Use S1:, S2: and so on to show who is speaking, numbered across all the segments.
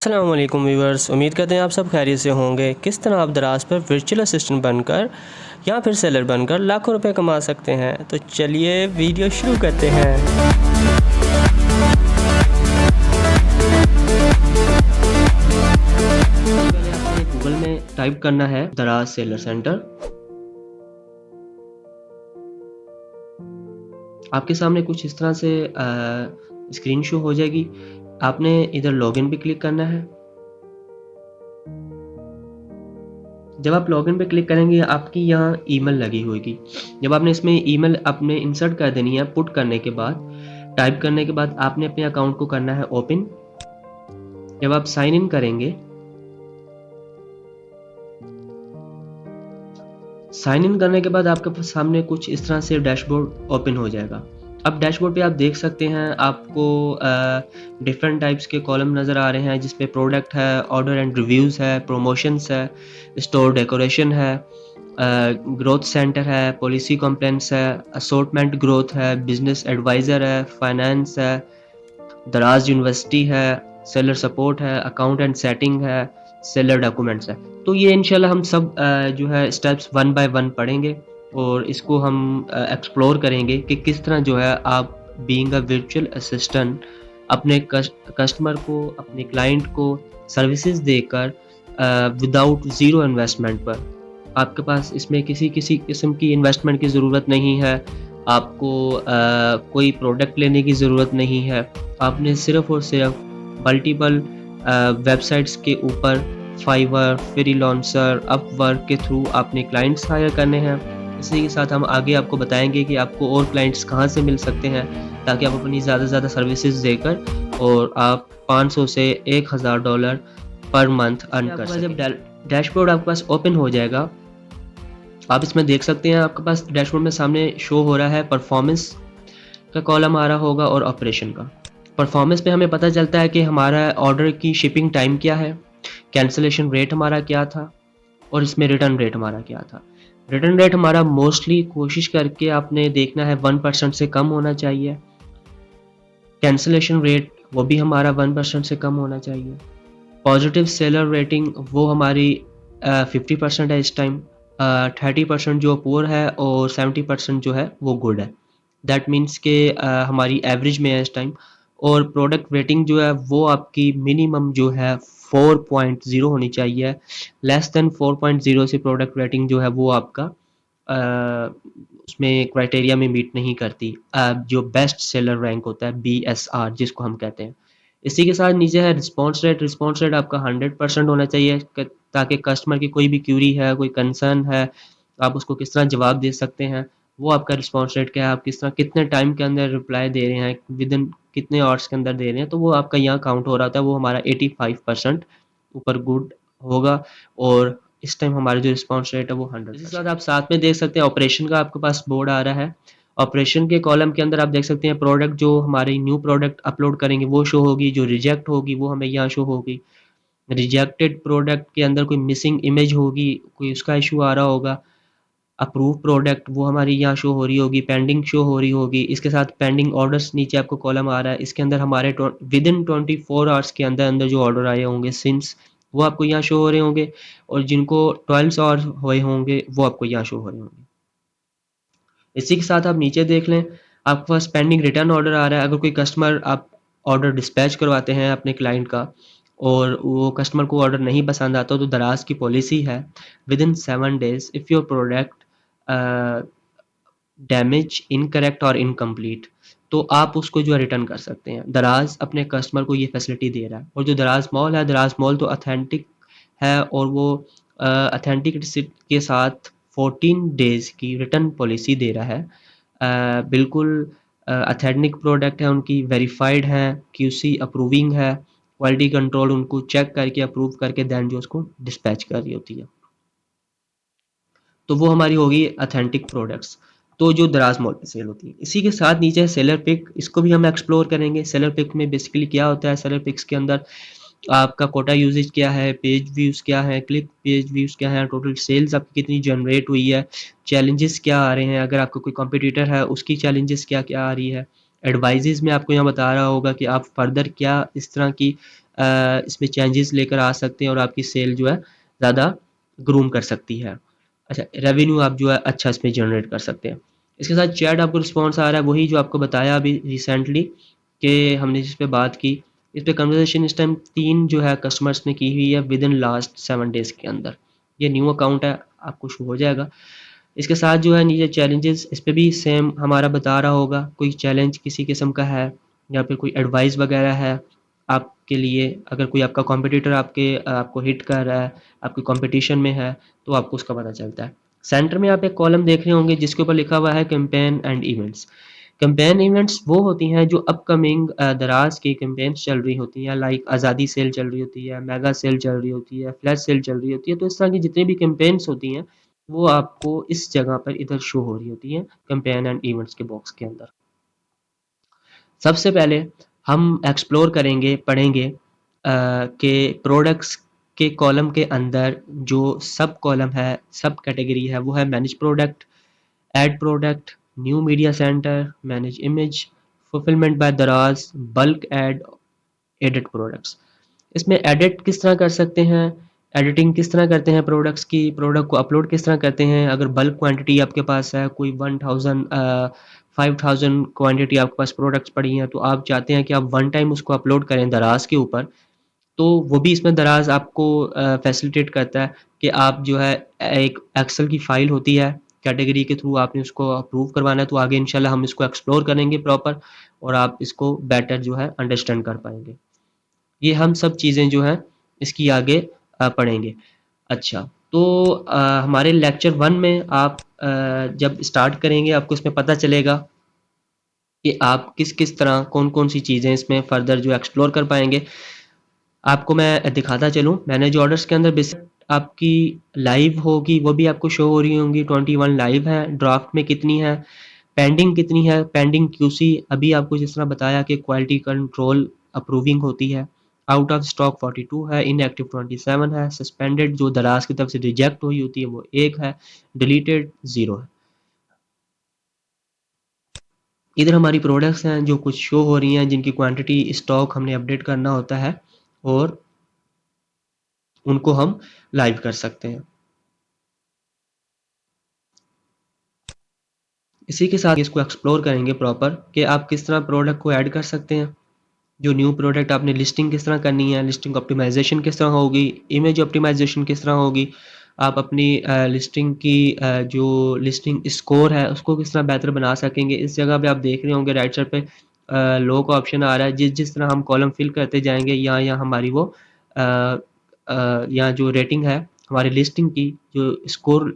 S1: अस्सलाम वालेकुम व्यूअर्स, उम्मीद करते हैं आप सब खैरियत से होंगे। किस तरह आप दराज पर वर्चुअल असिस्टेंट बनकर या फिर सेलर बनकर लाखों रुपए कमा सकते हैं, तो चलिए वीडियो शुरू करते हैं। पहले आपने गूगल में टाइप करना है दराज सेलर सेंटर। आपके सामने कुछ इस तरह से स्क्रीन शो हो जाएगी। आपने इधर लॉगिन पे क्लिक करना है। जब आप लॉगिन पे क्लिक करेंगे आपकी यहाँ ईमेल लगी होगी। जब आपने इसमें ईमेल अपने इंसर्ट कर देनी है, पुट करने के बाद, टाइप करने के बाद आपने अपने अकाउंट को करना है ओपन। जब आप साइन इन करेंगे, साइन इन करने के बाद आपके सामने कुछ इस तरह से डैशबोर्ड ओपन हो जाएगा। अब डैशबोर्ड पे आप देख सकते हैं आपको डिफरेंट टाइप्स के कॉलम नज़र आ रहे हैं, जिसपे प्रोडक्ट है, ऑर्डर एंड रिव्यूज़ है, प्रमोशंस है, स्टोर डेकोरेशन है, ग्रोथ सेंटर है, पॉलिसी कंप्लेंट्स है, असॉर्टमेंट ग्रोथ है, बिजनेस एडवाइज़र है, फाइनेंस है, दराज यूनिवर्सिटी है, सेलर सपोर्ट है, अकाउंट एंड सेटिंग है, सेलर डॉक्यूमेंट्स है। तो ये इंशाल्लाह हम सब जो है स्टेप्स 1 बाय 1 पढ़ेंगे और इसको हम एक्सप्लोर करेंगे कि किस तरह जो है आप बीइंग अ वर्चुअल असिस्टेंट अपने कस्टमर को, अपने क्लाइंट को सर्विसेज देकर विदाउट ज़ीरो इन्वेस्टमेंट पर, आपके पास इसमें किसी किस्म की इन्वेस्टमेंट की ज़रूरत नहीं है, आपको कोई प्रोडक्ट लेने की ज़रूरत नहीं है। आपने सिर्फ़ और सिर्फ मल्टीपल वेबसाइट्स के ऊपर फाइवर, फ्रीलांसर, अपवर्क के थ्रू आपने क्लाइंट्स हायर करने हैं। इसी के साथ हम आगे आपको बताएंगे कि आपको और क्लाइंट्स कहाँ से मिल सकते हैं, ताकि आप अपनी ज़्यादा से ज़्यादा सर्विसेज देकर और आप 500 से $1000 पर मंथ अर्न कर सकें। जब डैशबोर्ड आपके पास ओपन हो जाएगा, आप इसमें देख सकते हैं आपके पास डैशबोर्ड में सामने शो हो रहा है परफॉर्मेंस का कॉलम आ रहा होगा और ऑपरेशन का। परफॉर्मेंस पे हमें पता चलता है कि हमारा ऑर्डर की शिपिंग टाइम क्या है, कैंसिलेशन रेट हमारा क्या था और इसमें रिटर्न रेट हमारा क्या था। रिटर्न रेट हमारा मोस्टली कोशिश करके आपने देखना है 1% से कम होना चाहिए। कैंसिलेशन रेट वो भी हमारा 1% से कम होना चाहिए। पॉजिटिव सेलर रेटिंग वो हमारी 50% है इस टाइम। 30% जो पुअर है और 70% जो है वो गुड है। दैट मीन्स के हमारी एवरेज में है इस टाइम। और प्रोडक्ट रेटिंग जो है वो आपकी मिनिमम जो है 4.0 होनी चाहिए। लेस देन 4.0 से प्रोडक्ट रेटिंग जो है वो आपका उसमें क्राइटेरिया में मीट नहीं करती। जो बेस्ट सेलर रैंक होता है BSR जिसको हम कहते हैं। इसी के साथ नीचे है रिस्पॉन्स रेट। रिस्पॉन्स रेट आपका 100% होना चाहिए, ताकि कस्टमर की कोई भी क्यूरी है, कोई कंसर्न है, आप उसको किस तरह जवाब दे सकते हैं, वो आपका रिस्पॉन्स रेट क्या है, आप किस तरह कितने टाइम के अंदर रिप्लाई दे रहे हैं, विद इन कितने आवर्स के अंदर दे रहे हैं, तो वो आपका यहाँ काउंट हो रहा था। वो हमारा 85% ऊपर गुड होगा और इस टाइम हमारा जो रिस्पॉन्स रेट है वो 100%। इसके साथ आप साथ में देख सकते हैं ऑपरेशन का आपके पास बोर्ड आ रहा है। ऑपरेशन के कॉलम के अंदर आप देख सकते हैं प्रोडक्ट, जो हमारी न्यू प्रोडक्ट अपलोड करेंगे वो शो होगी, जो रिजेक्ट होगी वो हमें यहाँ शो होगी। रिजेक्टेड प्रोडक्ट के अंदर कोई मिसिंग इमेज होगी, कोई उसका इशू आ रहा होगा। अप्रूव प्रोडक्ट वो हमारी यहाँ शो हो रही होगी, पेंडिंग शो हो रही होगी। इसके साथ पेंडिंग ऑर्डर्स नीचे आपको कॉलम आ रहा है, इसके अंदर हमारे विद इन 24 आवर्स के अंदर अंदर जो ऑर्डर आए होंगे सिंस, वो आपको यहाँ शो हो रहे होंगे, और जिनको 12 आवर्स हुए होंगे वो आपको यहाँ शो हो रहे होंगे। इसी के साथ आप नीचे देख लें, आपके पास पेंडिंग रिटर्न ऑर्डर आ रहा है। अगर कोई कस्टमर, आप ऑर्डर डिस्पैच करवाते हैं अपने क्लाइंट का और वो कस्टमर को ऑर्डर नहीं पसंद आता, तो दराज की पॉलिसी है with in 7 days if your product damage, incorrect और इनकम्प्लीट, तो आप उसको जो है रिटर्न कर सकते हैं। दराज अपने कस्टमर को ये फैसिलिटी दे रहा है। और जो दराज मॉल है, दराज मॉल तो अथेंटिक है और वो अथेंटिसिटी के साथ 14 days की रिटर्न पॉलिसी दे रहा है। बिल्कुल अथेंटिक प्रोडक्ट है उनकी, वेरीफाइड है, QC अप्रूविंग है, क्वालिटी कंट्रोल उनको चेक करके अप्रूव करके दैन जो उसको डिस्पैच कर रही होती है। तो वो हमारी होगी अथेंटिक प्रोडक्ट्स, तो जो दराज मॉल पे सेल होती है। इसी के साथ नीचे है सेलर पिक, इसको भी हम एक्सप्लोर करेंगे। सेलर पिक में बेसिकली क्या होता है, सेलर पिक्स के अंदर आपका कोटा यूजेज क्या है, पेज व्यूज़ क्या है, क्लिक पेज व्यूज़ क्या है, टोटल सेल्स आपकी कितनी जनरेट हुई है, चैलेंजेस क्या आ रहे हैं, अगर आपका कोई कॉम्पिटिटर है उसकी चैलेंजेस क्या क्या आ रही है। एडवाइजेज में आपको यहाँ बता रहा होगा कि आप फर्दर क्या इस तरह की इसमें चेंजेस लेकर आ सकते हैं और आपकी सेल जो है ज़्यादा ग्रूम कर सकती है। अच्छा, रेवेन्यू आप जो है अच्छा इसमें जनरेट कर सकते हैं। इसके साथ चैट आपको रिस्पॉन्स आ रहा है, वही जो आपको बताया अभी रिसेंटली कि हमने जिस पे बात की, इस पे कन्वर्सेशन इस टाइम 3 जो है कस्टमर्स ने की हुई है विद इन लास्ट 7 डेज़ के अंदर। ये न्यू अकाउंट है, आपको शो हो जाएगा। इसके साथ जो है नीचे चैलेंजेस, इस पे भी सेम हमारा बता रहा होगा, कोई चैलेंज किसी किस्म का है या फिर कोई एडवाइस वगैरह है आपके लिए, अगर कोई आपका कॉम्पिटिटर आपको हिट कर रहा है, आपकी कंपटीशन में है, तो आपको उसका पता चलता है। सेंटर में आप एक कॉलम देख रहे होंगे जिसके ऊपर लिखा हुआ है campaign and events. Campaign events वो होती हैं जो अपकमिंग दराज की कैंपेन्स चल रही होती हैं, लाइक आज़ादी सेल चल रही होती है, मेगा सेल चल रही होती है, फ्लैश सेल चल रही होती है। तो इस तरह की जितनी भी कैंपेन्स होती हैं वो आपको इस जगह पर इधर शो हो रही होती हैं कैंपेन एंड इवेंट्स के बॉक्स के अंदर। सबसे पहले हम एक्सप्लोर करेंगे, पढ़ेंगे कि प्रोडक्ट्स के कॉलम के अंदर जो सब कॉलम है, सब कैटेगरी है, वो है manage product, add product, new media centre, manage image, fulfilment bye दराज, बल्क ऐड, एडिट प्रोडक्ट्स। इसमें एडिट किस तरह कर सकते हैं, एडिटिंग किस तरह करते हैं प्रोडक्ट्स की, प्रोडक्ट को अपलोड किस तरह करते हैं। अगर बल्क क्वांटिटी आपके पास है, कोई 5000 क्वांटिटी आपके पास प्रोडक्ट्स पड़ी हैं, तो आप चाहते हैं कि आप वन टाइम उसको अपलोड करें दराज के ऊपर, तो वो भी इसमें दराज आपको फैसिलिटेट करता है कि आप जो है एक एक्सेल की फ़ाइल होती है, कैटेगरी के थ्रू आपने उसको अप्रूव करवाना है, तो आगे इंशाल्लाह हम इसको एक्सप्लोर करेंगे प्रॉपर और आप इसको बेटर जो है अंडरस्टैंड कर पाएंगे। ये हम सब चीज़ें जो हैं इसकी आगे पढ़ेंगे। अच्छा, तो हमारे लेक्चर 1 में आप जब स्टार्ट करेंगे आपको इसमें पता चलेगा कि आप किस किस तरह कौन कौन सी चीज़ें इसमें फर्दर जो एक्सप्लोर कर पाएंगे। आपको मैं दिखाता चलूँ, मैंने जो ऑर्डर्स के अंदर बेसिक आपकी लाइव होगी वो भी आपको शो हो रही होंगी। 21 लाइव है, ड्राफ्ट में कितनी है, पेंडिंग कितनी है, पेंडिंग क्यूसी अभी आपको जिस तरह बताया कि क्वालिटी कंट्रोल अप्रूविंग होती है, आउट ऑफ स्टॉक 42 है, इनएक्टिव 27 है, सस्पेंडेड जो दराज की तरफ से रिजेक्ट हुई होती है वो 1 है, डिलीटेड 0 है। इधर हमारी प्रोडक्ट्स हैं जो कुछ शो हो रही हैं, जिनकी क्वांटिटी स्टॉक हमने अपडेट करना होता है और उनको हम लाइव कर सकते हैं। इसी के साथ इसको एक्सप्लोर करेंगे प्रॉपर कि आप किस तरह प्रोडक्ट को ऐड कर सकते हैं। जो न्यू प्रोडक्ट आपने लिस्टिंग किस तरह करनी है, लिस्टिंग ऑप्टिमाइजेशन किस तरह होगी, इमेज ऑप्टिमाइजेशन किस तरह होगी, आप अपनी लिस्टिंग की जो लिस्टिंग स्कोर है उसको किस तरह बेहतर बना सकेंगे। इस जगह पे आप देख रहे होंगे राइट साइड पे लो का ऑप्शन आ रहा है। जिस जिस तरह हम कॉलम फिल करते जाएंगे यहाँ यहाँ हमारी वो यहाँ जो रेटिंग है हमारी लिस्टिंग की जो स्कोर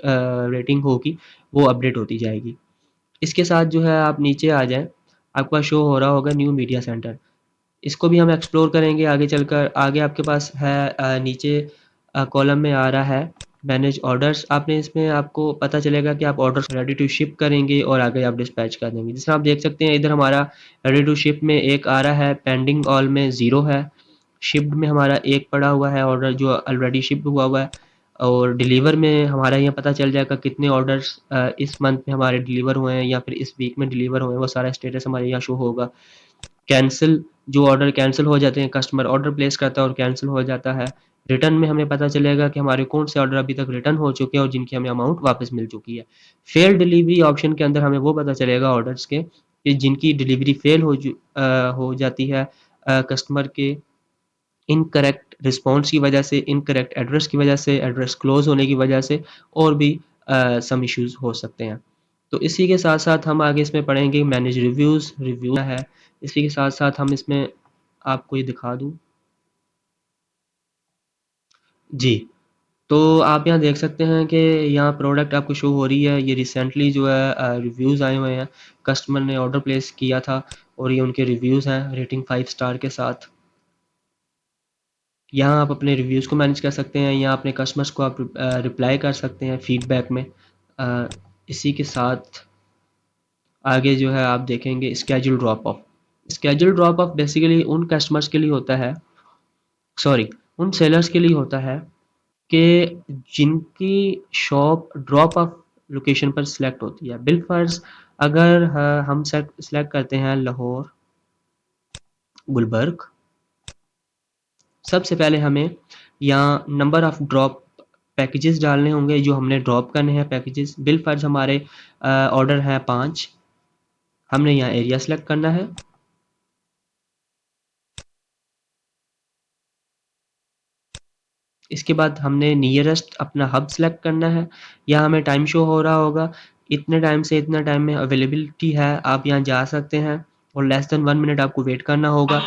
S1: रेटिंग होगी वो अपडेट होती जाएगी। इसके साथ जो है आप नीचे आ जाएं, आपका शो हो रहा होगा न्यू मीडिया सेंटर। इसको भी हम एक्सप्लोर करेंगे आगे चलकर। आगे आपके पास है नीचे कॉलम में आ रहा है मैनेज ऑर्डर्स। आपने इसमें आपको पता चलेगा कि आप ऑर्डर्स रेडी टू शिप करेंगे और आगे आप डिस्पैच कर देंगे। जिस तरह आप देख सकते हैं इधर हमारा रेडी टू शिप में एक आ रहा है, पेंडिंग ऑल में 0 है, शिप्ड में हमारा एक पड़ा हुआ है ऑर्डर जो ऑलरेडी शिप हुआ हुआ है, और डिलीवर में हमारा यहाँ पता चल जाएगा कितने ऑर्डर्स इस मंथ में हमारे डिलीवर हुए हैं या फिर इस वीक में डिलीवर हुए हैं, वो सारा स्टेटस हमारे यहाँ शो होगा। कैंसिल, जो ऑर्डर कैंसिल हो जाते हैं, कस्टमर ऑर्डर प्लेस करता है और कैंसिल हो जाता है। रिटर्न में हमें पता चलेगा कि हमारे कौन से ऑर्डर अभी तक रिटर्न हो चुके हैं और जिनकी हमें अमाउंट वापस मिल चुकी है। फेल डिलीवरी ऑप्शन के अंदर हमें वो पता चलेगा ऑर्डर्स के कि जिनकी डिलीवरी फेल हो जाती है कस्टमर के इनकरेक्ट रिस्पॉन्स की वजह से, इनकरेक्ट एड्रेस की वजह से, एड्रेस क्लोज होने की वजह से, और भी सम इश्यूज हो सकते हैं। तो इसी के साथ साथ हम आगे इसमें पढ़ेंगे मैनेज रिव्यूज़, रिव्यू है। इसी के साथ साथ हम इसमें आपको ये दिखा दूँ जी। तो आप यहाँ देख सकते हैं कि यहाँ प्रोडक्ट आपको शो हो रही है। ये रिसेंटली जो है रिव्यूज़ आए हुए हैं, कस्टमर ने ऑर्डर प्लेस किया था और ये उनके रिव्यूज़ हैं रेटिंग 5 स्टार के साथ। यहाँ आप अपने रिव्यूज़ को मैनेज कर सकते हैं, यहाँ अपने कस्टमर्स को आप रिप्लाई कर सकते हैं फीडबैक में। अ, इसी के साथ आगे जो है आप देखेंगे schedule drop of. Schedule drop of basically उन कस्टमर्स के लिए होता है, सॉरी उन सेलर्स के लिए होता है कि जिनकी शॉप ड्रॉप ऑफ लोकेशन पर सिलेक्ट होती है। बिल फर्ज अगर हम सिलेक्ट करते हैं लाहौर, गुलबर्ग सबसे पहले हमें यहाँ नंबर ऑफ ड्रॉप पैकेजेस डालने होंगे जो हमने ड्रॉप करने हैं पैकेजेस। बिल फर्ज हमारे ऑर्डर है 5। हमने यहाँ एरिया सेलेक्ट करना है। इसके बाद हमने नियरेस्ट अपना हब सेलेक्ट करना है। यहाँ हमें टाइम शो हो रहा होगा, इतने टाइम से इतना टाइम में अवेलेबिलिटी है, आप यहाँ जा सकते हैं और लेस देन 1 मिनट आपको वेट करना होगा।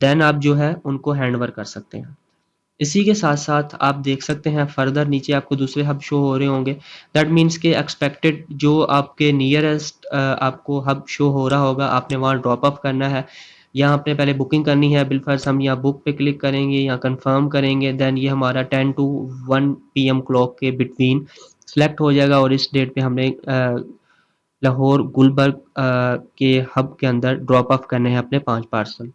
S1: देन आप जो है उनको हैंड ओवर कर सकते हैं। इसी के साथ साथ आप देख सकते हैं फर्दर नीचे आपको दूसरे हब शो हो रहे होंगे। दैट मीन्स के एक्सपेक्टेड जो आपके नियरेस्ट आपको हब शो हो रहा होगा, आपने वहाँ ड्रॉप अप करना है। यहाँ आपने पहले बुकिंग करनी है। बिल फर्स्ट हम यहाँ बुक पे क्लिक करेंगे, यहाँ कंफर्म करेंगे। देन ये हमारा 10 to 1 PM क्लॉक के बिटवीन सेलेक्ट हो जाएगा और इस डेट पे हमने लाहौर गुलबर्ग के हब के अंदर ड्रॉप ऑफ करने हैं अपने 5 पार्सल।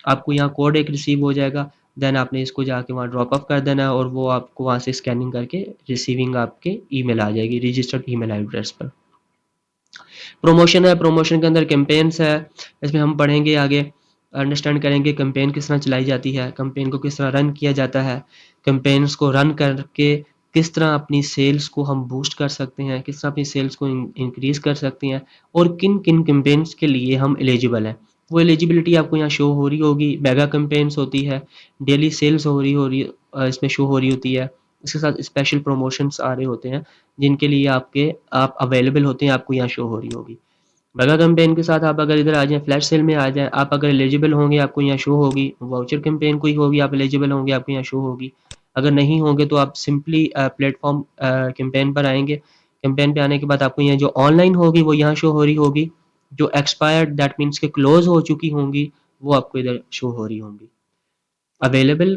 S1: आपको यहाँ कोड एक रिसीव हो जाएगा। देन आपने इसको जाके वहाँ ड्रॉप ऑफ कर देना है और वो आपको वहाँ से स्कैनिंग करके रिसीविंग आपके ईमेल आ जाएगी रजिस्टर्ड ईमेल एड्रेस पर। प्रमोशन है, प्रमोशन के अंदर कैंपेन्स है। इसमें हम पढ़ेंगे आगे, अंडरस्टैंड करेंगे कैंपेन किस तरह चलाई जाती है, कैंपेन को किस तरह रन किया जाता है, कैंपेन्स को रन करके किस तरह अपनी सेल्स को हम बूस्ट कर सकते हैं, किस तरह अपनी सेल्स को इंक्रीज कर सकते हैं और किन किन कैंपेन्स के लिए हम एलिजिबल हैं। वो एलिजिबिलिटी आपको यहाँ शो हो रही होगी। मेगा कैंपेन्स होती है, डेली सेल्स हो रही इसमें शो हो रही होती है। इसके साथ स्पेशल प्रमोशंस आ रहे होते हैं जिनके लिए आप अवेलेबल होते हैं, आपको यहाँ शो हो रही होगी। मेगा कैंपेन के साथ आप अगर इधर आ जाएँ, फ्लैश सेल में आ जाएँ, आप अगर एलिजिबल होंगे आपको यहाँ शो होगी। वाउचर कैंपेन कोई होगी, आप एलिजिबल होंगे, आपको यहाँ शो होगी। अगर नहीं होंगे तो आप सिंपली प्लेटफॉर्म कैंपेन पर आएंगे। कैंपेन पे आने के बाद आपको यहाँ जो ऑनलाइन होगी वो यहाँ शो हो रही होगी। जो एक्सपायर्ड दैट मीन्स के क्लोज हो चुकी होंगी वो आपको इधर शो हो रही होंगी। अवेलेबल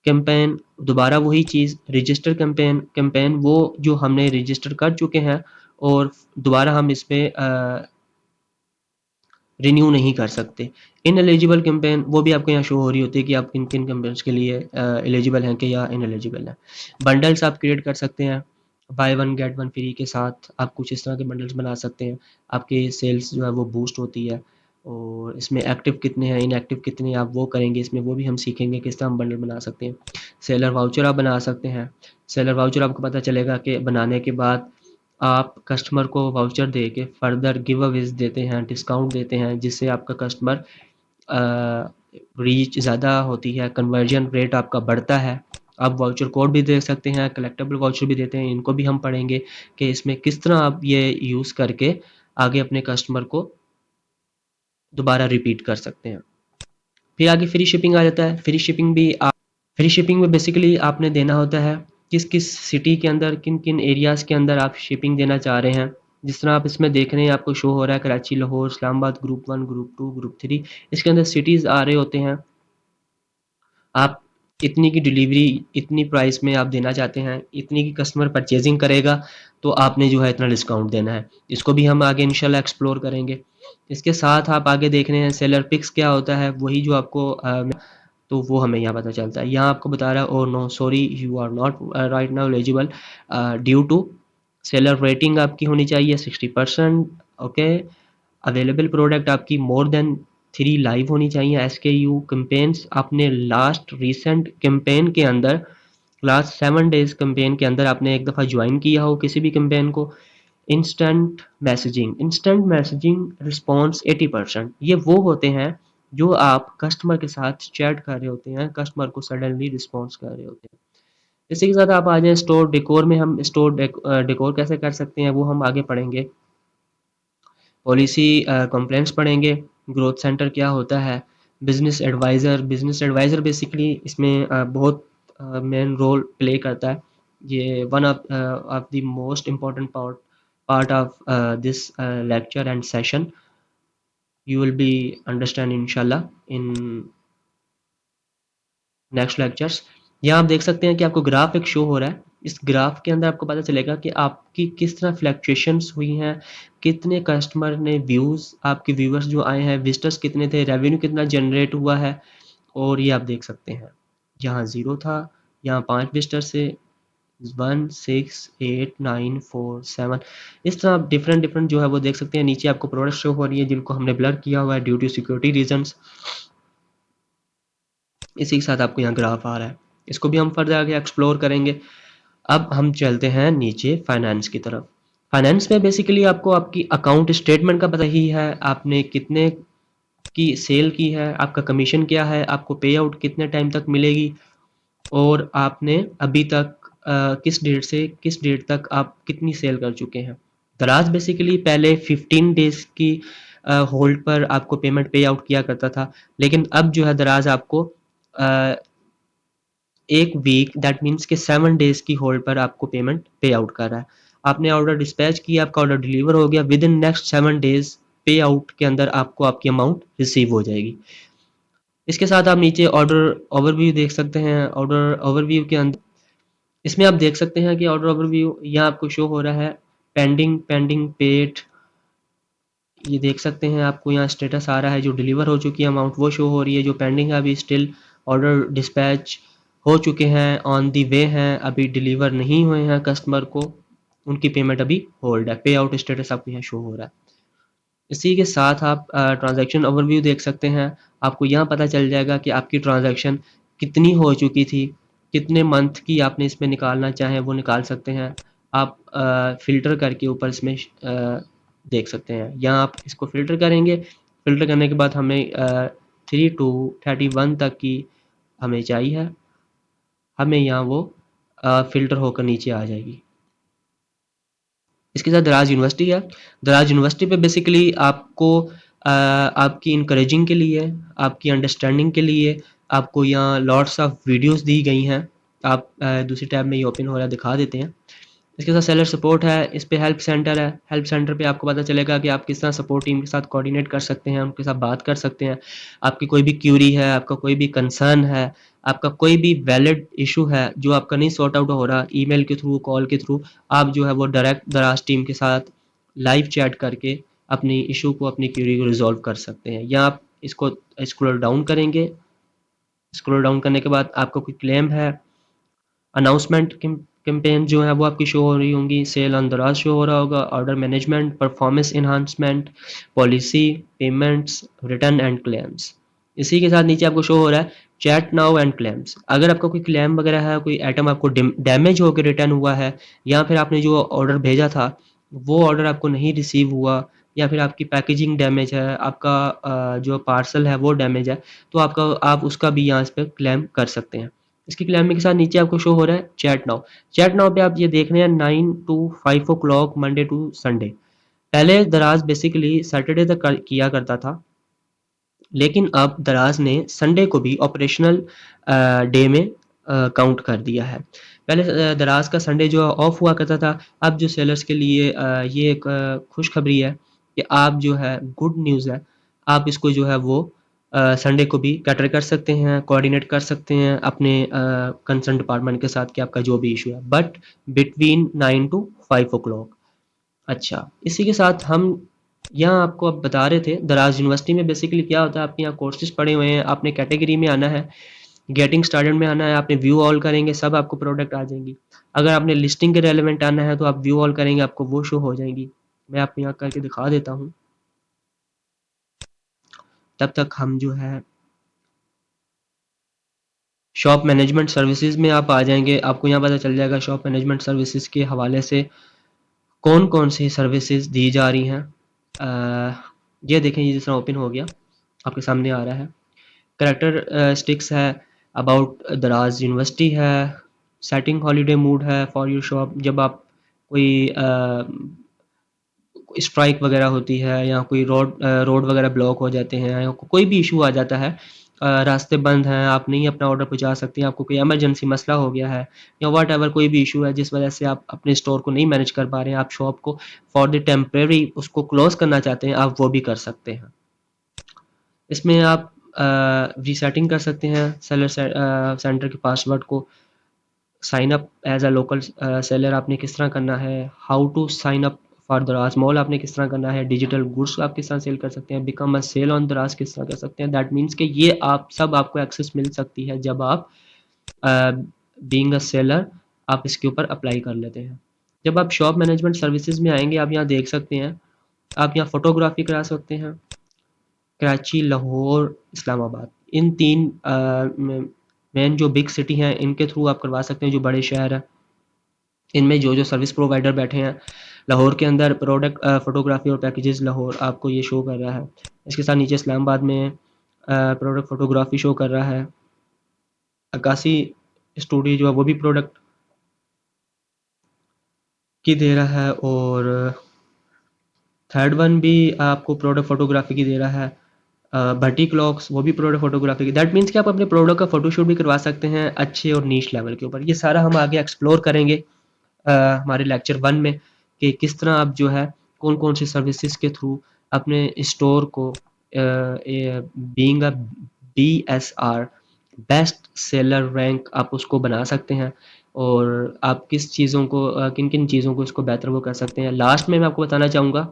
S1: कैंपेन दोबारा वही चीज़, रजिस्टर कैंपेन कैंपेन वो जो हमने रजिस्टर कर चुके हैं और दोबारा हम इसमें रिन्यू नहीं कर सकते। इन एलिजिबल कैंपेन वो भी आपको यहाँ शो हो रही होती है कि आप किन किन कैंपेन्स के लिए एलिजिबल हैं कि या इन एलिजिबल हैं। बंडल्स आप क्रिएट कर सकते हैं, by one get one free के साथ आप कुछ इस तरह के बंडल्स बना सकते हैं। आपकी सेल्स जो है वो बूस्ट होती है और इसमें एक्टिव कितने हैं, इनएक्टिव कितने आप वो करेंगे, इसमें वो भी हम सीखेंगे किस तरह हम बंडल बना सकते हैं। सेलर वाउचर आप बना सकते हैं। सेलर वाउचर आपको पता चलेगा कि बनाने के बाद आप कस्टमर को वाउचर दे के फर्दर गिव अवेज देते हैं, डिस्काउंट देते हैं, जिससे आपका कस्टमर रीच ज़्यादा होती है, कन्वर्जन रेट आपका बढ़ता है। आप वाउचर कोड भी दे सकते हैं, कलेक्टेबल वाउचर भी देते हैं। इनको भी हम पढ़ेंगे कि इसमें किस तरह आप ये यूज़ करके आगे अपने कस्टमर को दोबारा रिपीट कर सकते हैं। फिर आगे फ्री शिपिंग आ जाता है। फ्री शिपिंग में बेसिकली आपने देना होता है किस किस सिटी के अंदर, किन किन एरियाज़ के अंदर आप शिपिंग देना चाह रहे हैं। जिस तरह आप इसमें देख रहे हैं आपको शो हो रहा है Karachi, Lahore, Islamabad, group 1, group 2, group 3। इसके अंदर सिटीज़ आ रहे होते हैं। आप इतनी की डिलीवरी इतनी प्राइस में आप देना चाहते हैं, इतनी की कस्टमर परचेजिंग करेगा तो आपने जो है इतना डिस्काउंट देना है। इसको भी हम आगे इंशाल्लाह एक्सप्लोर करेंगे। इसके साथ आप आगे देख रहे हैं सेलर पिक्स क्या होता है, वही जो आपको तो वो हमें यहाँ पता चलता है। यहाँ आपको बता रहा है, oh no sorry you are not right now eligible due to seller rating आपकी होनी चाहिए 60%। ओके, अवेलेबल प्रोडक्ट आपकी मोर देन 3 लाइव होनी चाहिए। SKU कैंपेन्स आपने लास्ट रिसेंट कैंपेन के अंदर, लास्ट 7 डेज कैंपेन के अंदर आपने एक दफ़ा ज्वाइन किया हो किसी भी कैंपेन को। Instant messaging response 80%। ये वो होते हैं जो आप कस्टमर के साथ चैट कर रहे होते हैं, कस्टमर को सडनली रिस्पॉन्स कर रहे होते हैं। इसी के साथ आप आ जाएं स्टोर डेकोर में। हम स्टोर डेकोर कैसे कर सकते हैं वो हम आगे पढ़ेंगे। पॉलिसी कंप्लेंट्स पढ़ेंगे, ग्रोथ सेंटर क्या होता है, बिजनेस एडवाइज़र बेसिकली इसमें बहुत मेन रोल प्ले करता है। ये one of the most important part of this lecture and session. You will be understand inshallah in next lectures. यहाँ आप देख सकते हैं कि आपको ग्राफ एक शो हो रहा है। इस ग्राफ के अंदर आपको पता चलेगा कि आपकी किस तरह फ्लक्चुएशंस हुई हैं, कितने कस्टमर ने व्यूज़, आपके व्यूअर्स जो आए हैं, विजिटर्स कितने थे, रेवेन्यू कितना जनरेट हुआ है। और ये आप देख सकते हैं यहाँ 0 था, यहाँ 5 विजिटर्स से 16894 इस तरह आप डिफरेंट डिफरेंट जो है वो देख सकते हैं। नीचे आपको प्रोडक्ट शो हो रही है जिनको हमने ब्लर किया हुआ है ड्यू टू सिक्योरिटी रीजंस। इसी के साथ आपको यहाँ ग्राफ आ रहा है, इसको भी हम फर्दर आगे एक्सप्लोर करेंगे। अब हम चलते हैं नीचे फाइनेंस की तरफ। फाइनेंस में बेसिकली आपको आपकी अकाउंट स्टेटमेंट का पता ही है, आपने कितने की सेल की है, आपका कमीशन क्या है, आपको पे आउट कितने टाइम तक मिलेगी, और आपने अभी तक किस डेट से किस डेट तक आप कितनी सेल कर चुके हैं। दराज बेसिकली पहले 15 डेज की होल्ड पर आपको पेमेंट पे आउट किया करता था, लेकिन अब जो है दराज आपको एक वीक दैट मीन्स के 7 डेज की होल्ड पर आपको पेमेंट पे आउट कर रहा है। आपने ऑर्डर डिस्पैच किया, आपका ऑर्डर डिलीवर हो गया, विद इन नेक्स्ट 7 डेज पे आउट के अंदर आपको आपकी अमाउंट रिसीव हो जाएगी। इसके साथ आप नीचे ऑर्डर ओवरव्यू देख सकते हैं। ऑर्डर ओवरव्यू के अंदर इसमें आप देख सकते हैं कि ऑर्डर ओवरव्यू यहाँ आपको शो हो रहा है पेंडिंग, पेंडिंग, पेड। ये देख सकते हैं आपको यहाँ स्टेटस आ रहा है, जो डिलीवर हो चुकी है अमाउंट वो शो हो रही है, जो पेंडिंग है अभी स्टिल ऑर्डर डिस्पैच हो चुके हैं, ऑन दी वे हैं, अभी डिलीवर नहीं हुए हैं कस्टमर को, उनकी पेमेंट अभी होल्ड है। पे आउट स्टेटस आपको यहाँ शो हो रहा है। इसी के साथ आप ट्रांजैक्शन ओवरव्यू देख सकते हैं। आपको यहाँ पता चल जाएगा कि आपकी ट्रांजैक्शन कितनी हो चुकी थी, कितने मंथ की आपने इसमें निकालना चाहें वो निकाल सकते हैं आप। फ़िल्टर करके ऊपर इसमें देख सकते हैं। यहाँ आप इसको फ़िल्टर करेंगे, फ़िल्टर करने के बाद हमें 3 to 31 तक की हमें चाहिए, हमें यहाँ वो फ़िल्टर होकर नीचे आ जाएगी। इसके साथ दराज यूनिवर्सिटी है। दराज यूनिवर्सिटी पे बेसिकली आपको आपकी इनकरेजिंग के लिए, आपकी अंडरस्टैंडिंग के लिए आपको यहाँ लॉट्स ऑफ वीडियोस दी गई हैं। आप दूसरी टैब में ये ओपन हो रहा है, दिखा देते हैं। इसके साथ सेलर सपोर्ट है, इस पे हेल्प सेंटर है। हेल्प सेंटर पे आपको पता चलेगा कि आप किस तरह सपोर्ट टीम के साथ कोऑर्डिनेट कर सकते हैं, उनके साथ बात कर सकते हैं। आपकी कोई भी क्यूरी है, आपका कोई भी कंसर्न है, आपका कोई भी वैलिड इशू है जो आपका नहीं सॉर्ट आउट हो रहा, ईमेल के थ्रू, कॉल के थ्रू, आप जो है वो डायरेक्ट दराज टीम के साथ लाइव चैट करके अपनी इशू को, अपनी क्यूरी को रिजॉल्व कर सकते हैं। या आप इसको स्क्रॉल डाउन करेंगे, स्क्रॉल डाउन करने के बाद आपका कोई क्लेम है, अनाउंसमेंट कैंपेन जो है वो आपकी शो हो रही होंगी, सेल ऑन दराज शो हो रहा होगा, order management, performance enhancement, policy, payments, return and claims. इसी के साथ नीचे आपको शो हो रहा है चैट नाउ एंड क्लेम्स। अगर आपका कोई क्लेम वगैरह है, कोई आइटम आपको डैमेज होकर रिटर्न हुआ है, या फिर आपने जो ऑर्डर भेजा था वो ऑर्डर आपको नहीं रिसीव हुआ, या फिर आपकी पैकेजिंग डैमेज है, आपका जो पार्सल है वो डैमेज है, तो आप उसका भी यहाँ इस पर क्लेम कर सकते हैं। इसकी क्लेम के साथ नीचे आपको शो हो रहा है चैट नाउ। चैट नाउ पे आप ये देख रहे हैं 9 to 5 o'clock Monday to Sunday. पहले दराज बेसिकली सैटरडे तक किया करता था, लेकिन अब दराज ने संडे को भी ऑपरेशनल डे में काउंट कर दिया है। पहले दराज का संडे जो ऑफ हुआ करता था, अब जो सेलर्स के लिए ये एक खुशखबरी है कि आप जो है, गुड न्यूज़ है, आप इसको जो है वो संडे को भी कैटर कर सकते हैं, कोऑर्डिनेट कर सकते हैं अपने कंसर्न डिपार्टमेंट के साथ कि आपका जो भी इशू है, बट बिटवीन 9 to 5 o'clock। अच्छा, इसी के साथ हम यहाँ आपको अब बता रहे थे दराज यूनिवर्सिटी में बेसिकली क्या होता है। आपके यहाँ कोर्सेज पड़े हुए हैं, आपने कैटेगरी में आना है, गेटिंग स्टार्टेड में आना है, आपने व्यू ऑल करेंगे, सब आपको प्रोडक्ट आ जाएंगी। अगर आपने लिस्टिंग के रेलेवेंट आना है तो आप व्यू ऑल करेंगे, आपको वो शो हो जाएंगी। मैं आपको यहाँ करके दिखा देता हूँ, तब तक हम जो है शॉप मैनेजमेंट सर्विसेज में आप आ जाएंगे। आपको यहाँ पता चल जाएगा शॉप मैनेजमेंट सर्विसेज के हवाले से कौन कौन सी सर्विसेज दी जा रही हैं। ये देखें, ये जिस तरह ओपन हो गया आपके सामने आ रहा है। करेक्टर स्टिक्स है, अबाउट दराज यूनिवर्सिटी है, सेटिंग हॉलीडे मूड है फॉर योर शॉप, जब आप कोई स्ट्राइक वगैरह होती है, या कोई रोड वगैरह ब्लॉक हो जाते हैं, या कोई भी इशू आ जाता है, रास्ते बंद हैं, आप नहीं अपना ऑर्डर पहुंचा सकते हैं, आपको कोई इमरजेंसी मसला हो गया है, या वट एवर कोई भी इशू है जिस वजह से आप अपने स्टोर को नहीं मैनेज कर पा रहे हैं, आप शॉप को फॉर द टेम्प्रेरी उसको क्लोज करना चाहते हैं, आप वो भी कर सकते हैं। इसमें आप रीसेटिंग कर सकते हैं सेलर सेंटर के पासवर्ड को, sign up as a local seller आपने किस तरह करना है, how to sign up for Daraz mall आपने किस तरह करना है, डिजिटल गुड्स आप किस तरह सेल कर सकते हैं, बिकम अ सेल ऑन दराज किस तरह कर सकते हैं। दैट मीन्स कि ये आप सब आपको एक्सेस मिल सकती है जब आप बीइंग अ सेलर आप इसके ऊपर अप्लाई कर लेते हैं। जब आप शॉप मैनेजमेंट सर्विसेज में आएंगे, आप यहाँ देख सकते हैं, आप यहाँ फोटोग्राफी करा सकते हैं। कराची, लाहौर, इस्लामाबाद, इन तीन मेन जो बिग सिटी हैं इनके थ्रू आप करवा सकते हैं, जो बड़े शहर हैं इनमें जो जो सर्विस प्रोवाइडर बैठे हैं। लाहौर के अंदर प्रोडक्ट फोटोग्राफी और पैकेजेस लाहौर आपको ये शो कर रहा है। इसके साथ नीचे इस्लामाबाद में प्रोडक्ट फोटोग्राफी शो कर रहा है। अक्कासी स्टूडियो जो है वो भी प्रोडक्ट की दे रहा है, और थर्ड वन भी आपको प्रोडक्ट फोटोग्राफी की दे रहा है। भट्टी क्लॉक्स वो भी प्रोडक्ट फोटोग्राफी की। दैट मीन्स कि आप अपने प्रोडक्ट का फोटोशूट भी करवा सकते हैं अच्छे और नीश लेवल के ऊपर। ये सारा हम आगे एक्सप्लोर करेंगे हमारे लेक्चर 1 में, कि किस तरह आप जो है कौन कौन सी सर्विसेज के थ्रू अपने स्टोर को being a BSR, best seller rank, आप उसको बना सकते हैं, और आप किस चीज़ों को किन किन चीज़ों को इसको बेहतर वो कर सकते हैं। लास्ट में मैं आपको बताना चाहूँगा,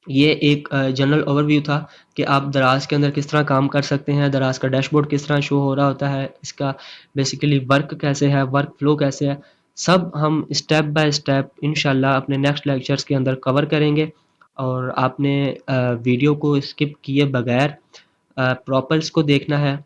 S1: ये एक जनरल ओवरव्यू था कि आप दराज के अंदर किस तरह काम कर सकते हैं, दराज का डैशबोर्ड किस तरह शो हो रहा होता है, इसका बेसिकली वर्क कैसे है, वर्क फ्लो कैसे है, सब हम स्टेप बाय स्टेप इंशाल्लाह अपने नेक्स्ट लेक्चर्स के अंदर कवर करेंगे। और आपने वीडियो को स्किप किए बगैर प्रॉपर इसको देखना है,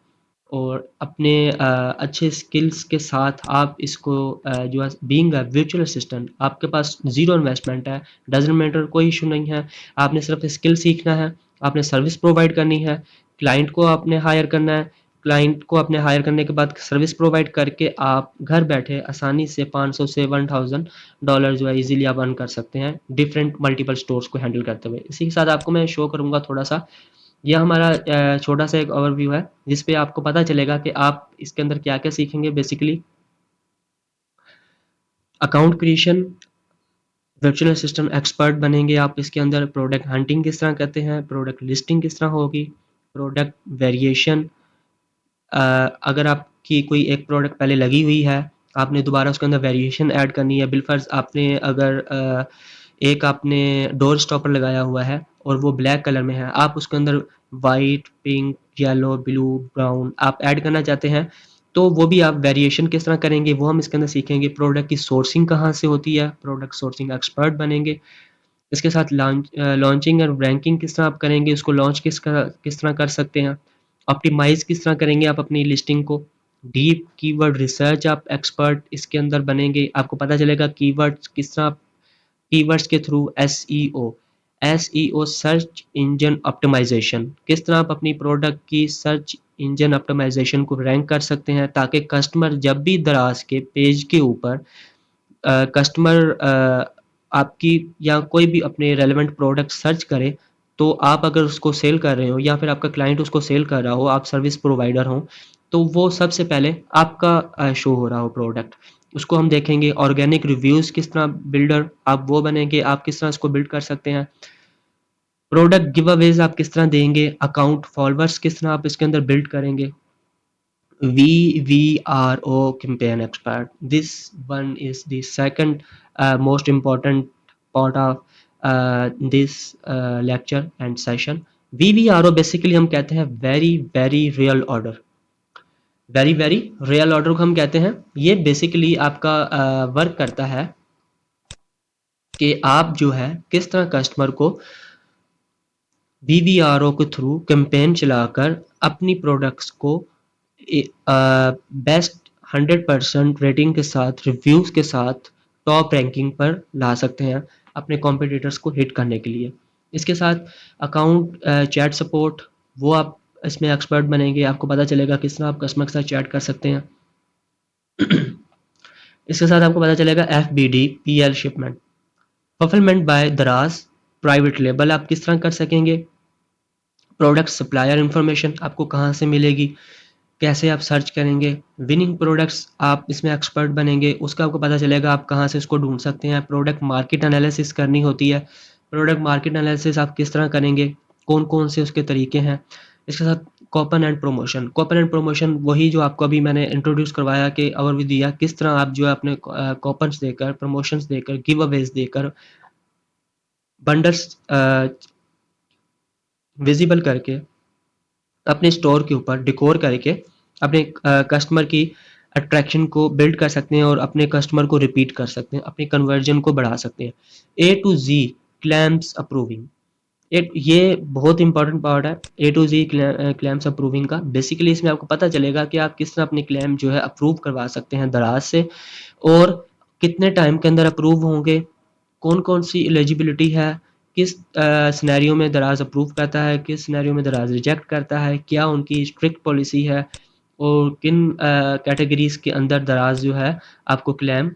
S1: और अपने अच्छे स्किल्स के साथ आप इसको जो है बीइंग अ वर्चुअल असिस्टेंट, आपके पास ज़ीरो इन्वेस्टमेंट है, डजंट मैटर, कोई इशू नहीं है। आपने सिर्फ स्किल सीखना है, आपने सर्विस प्रोवाइड करनी है, क्लाइंट को आपने हायर करना है, क्लाइंट को आपने हायर करने के बाद सर्विस प्रोवाइड करके आप घर बैठे आसानी से 500 से $1000 जो है इजीली आप अर्न कर सकते हैं, डिफरेंट मल्टीपल स्टोर्स को हैंडल करते हुए। इसी के साथ आपको मैं शो करूँगा थोड़ा सा, यह हमारा छोटा सा एक ओवरव्यू है जिस पे आपको पता चलेगा कि आप इसके अंदर क्या क्या सीखेंगे। Basically account creation, virtual assistant expert बनेंगे आप इसके अंदर, प्रोडक्ट हंटिंग किस तरह करते हैं, प्रोडक्ट लिस्टिंग किस तरह होगी, प्रोडक्ट वेरिएशन, अगर आपकी कोई एक प्रोडक्ट पहले लगी हुई है, आपने दोबारा उसके अंदर वेरिएशन ऐड करनी है। बिलफर्ज आपने अगर एक आपने डोर स्टॉपर लगाया हुआ है और वो ब्लैक कलर में है, आप उसके अंदर white, pink, yellow, blue, brown आप ऐड करना चाहते हैं, तो वो भी आप वेरिएशन किस तरह करेंगे वो हम इसके अंदर सीखेंगे। प्रोडक्ट की सोर्सिंग कहाँ से होती है, प्रोडक्ट सोर्सिंग एक्सपर्ट बनेंगे। इसके साथ लॉन्चिंग और रैंकिंग किस तरह आप करेंगे, उसको लॉन्च किस तरह कर सकते हैं, ऑप्टिमाइज किस तरह करेंगे आप अपनी लिस्टिंग को। डीप कीवर्ड रिसर्च आप एक्सपर्ट इसके अंदर बनेंगे, आपको पता चलेगा कीवर्ड्स किस तरह, कीवर्ड्स के through SEO search engine optimisation, किस तरह आप अपनी प्रोडक्ट की सर्च इंजन ऑप्टिमाइजेशन को रैंक कर सकते हैं, ताकि कस्टमर जब भी दराज के पेज के ऊपर कस्टमर आपकी या कोई भी अपने रेलेवेंट प्रोडक्ट सर्च करे, तो आप अगर उसको सेल कर रहे हो या फिर आपका क्लाइंट उसको सेल कर रहा हो, आप सर्विस प्रोवाइडर हो, तो वो सबसे पहले आपका शो हो रहा हो प्रोडक्ट, उसको हम देखेंगे। ऑर्गेनिक रिव्यूज़ किस तरह बिल्डर आप वो बनेंगे, आप किस तरह इसको बिल्ड कर सकते हैं। प्रोडक्ट गिव अवेज आप किस तरह देंगे, अकाउंट फॉलोअर्स किस तरह आप इसके अंदर बिल्ड करेंगे। VVRO campaign expert. This one is the second most important part of this lecture and session. VVRO basically हम कहते हैं very very real order. Very very real order को हम कहते हैं। ये बेसिकली आपका वर्क करता है कि आप जो है किस तरह कस्टमर को VVRO के थ्रू कैंपेन चलाकर अपनी प्रोडक्ट्स को बेस्ट 100% रेटिंग के साथ, रिव्यूज़ के साथ टॉप रैंकिंग पर ला सकते हैं अपने कॉम्पिटिटर्स को हिट करने के लिए। इसके साथ अकाउंट चैट सपोर्ट, वो आप इसमें एक्सपर्ट बनेंगे, आपको पता चलेगा किस तरह आप कस्टमर के साथ चैट कर सकते हैं। इसके साथ आपको पता चलेगा FBD PL shipment, fulfilment bye दराज प्राइवेट लेबल आप किस तरह कर सकेंगे। प्रोडक्ट सप्लायर इंफॉर्मेशन आपको कहाँ से मिलेगी, कैसे आप सर्च करेंगे। विनिंग प्रोडक्ट्स आप इसमें एक्सपर्ट बनेंगे, उसका आपको पता चलेगा आप कहाँ से उसको ढूंढ सकते हैं। प्रोडक्ट मार्केट एनालिसिस करनी होती है, प्रोडक्ट मार्केट एनालिसिस आप किस तरह करेंगे, कौन कौन से उसके तरीके हैं। इसके साथ coupon and promotion, coupon and promotion वही जो आपको अभी मैंने इंट्रोड्यूस करवाया कि ओवरव्यू दिया, किस तरह आप जो है अपने कूपन्स देकर, प्रमोशंस देकर, गिव अवेज देकर, बंडल्स विजिबल करके, अपने स्टोर के ऊपर डिकोर करके अपने कस्टमर की अट्रैक्शन को बिल्ड कर सकते हैं और अपने कस्टमर को रिपीट कर सकते हैं, अपनी कन्वर्जन को बढ़ा सकते हैं। ए टू जी क्लेम्स अप्रूविंग, ये बहुत इंपॉर्टेंट पार्ट है ए टू जी क्लेम्स अप्रूविंग का। बेसिकली इसमें आपको पता चलेगा कि आप किस तरह अपनी क्लेम जो है अप्रूव करवा सकते हैं दराज से, और कितने टाइम के अंदर अप्रूव होंगे, कौन कौन सी एलिजिबिलिटी है, किस सिनेरियो में दराज अप्रूव करता है, किस सिनेरियो में दराज रिजेक्ट करता है, क्या उनकी स्ट्रिक्ट पॉलिसी है, और किन कैटेगरीज के अंदर दराज जो है आपको क्लेम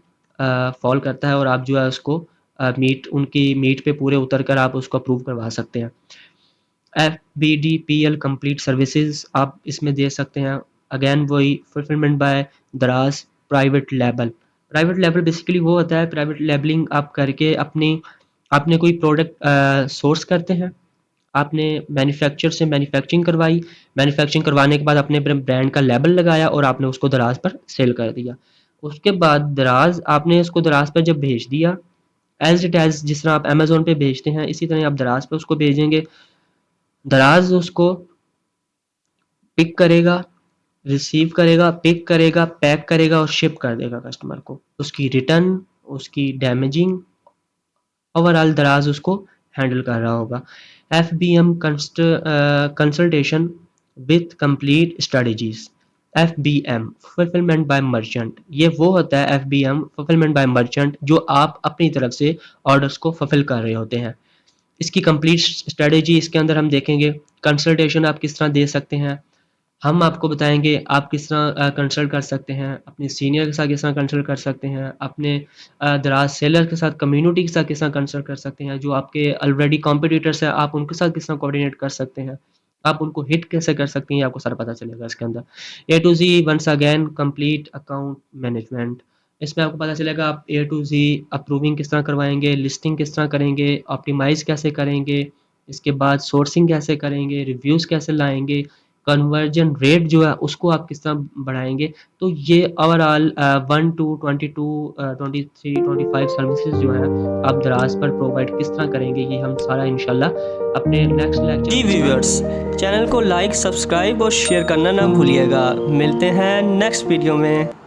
S1: फॉल करता है और आप जो है उसको उनकी मीट पे पूरे उतर कर आप उसको अप्रूव करवा सकते हैं। FBDPL कंप्लीट सर्विसेज आप इसमें दे सकते हैं। अगेन वही फुलफिलमेंट बाय दराज private label. Private label basically वो होता है, प्राइवेट लेबलिंग आप करके आपने कोई प्रोडक्ट सोर्स करते हैं, आपने मैन्युफैक्चर से मैन्युफैक्चरिंग करवाई, मैन्युफैक्चरिंग करवाने के बाद आपने ब्रांड का लेबल लगाया और आपने उसको दराज पर सेल कर दिया। उसके बाद दराज आपने उसको दराज पर जब भेज दिया, एज इट एज जिस तरह आप अमेजोन पे भेजते हैं इसी तरह आप दराज पे उसको भेजेंगे। दराज उसको पिक करेगा, रिसीव करेगा, पिक करेगा, पैक करेगा और शिप कर देगा कस्टमर को। उसकी रिटर्न, उसकी डैमेजिंग, ओवरऑल दराज उसको हैंडल कर रहा होगा। FBM consultation with complete strategies. FBM fulfilment bye merchant, ये वो होता है FBM फुलफिलमेंट बाय मर्चेंट जो आप अपनी तरफ से ऑर्डर्स को फुलफिल कर रहे होते हैं। इसकी कंप्लीट स्ट्रेटजी इसके अंदर हम देखेंगे। कंसल्टेशन आप किस तरह दे सकते हैं, हम आपको बताएंगे आप किस तरह कंसल्ट कर सकते हैं, अपने सीनियर के साथ किस तरह कंसल्ट कर सकते हैं, अपने दराज सेलर के साथ, कम्युनिटी के साथ किस तरह कंसल्ट कर सकते हैं, जो आपके ऑलरेडी कॉम्पिटिटर्स हैं आप उनके साथ किस तरह कोऑर्डिनेट कर सकते हैं, आप उनको हिट कैसे कर सकते हैं, आपको सारा पता चलेगा इसके अंदर। A to Z once again complete account management, इसमें आपको पता चलेगा आप ए टू जी अप्रूविंग किस तरह करवाएंगे, लिस्टिंग किस तरह करेंगे, ऑप्टिमाइज कैसे करेंगे, इसके बाद सोर्सिंग कैसे करेंगे, रिव्यूज़ कैसे लाएंगे, कन्वर्जन रेट जो है उसको आप किस तरह बढ़ाएंगे। तो ये ओवरऑल 1 to 22 23 25 सर्विसेज जो है आप दराज पर प्रोवाइड किस तरह करेंगे, ये हम सारा इंशाल्लाह अपने नेक्स्ट लेक्चर।
S2: जी व्यूअर्स, चैनल को लाइक, सब्सक्राइब और शेयर करना ना भूलिएगा। मिलते हैं नेक्स्ट वीडियो में।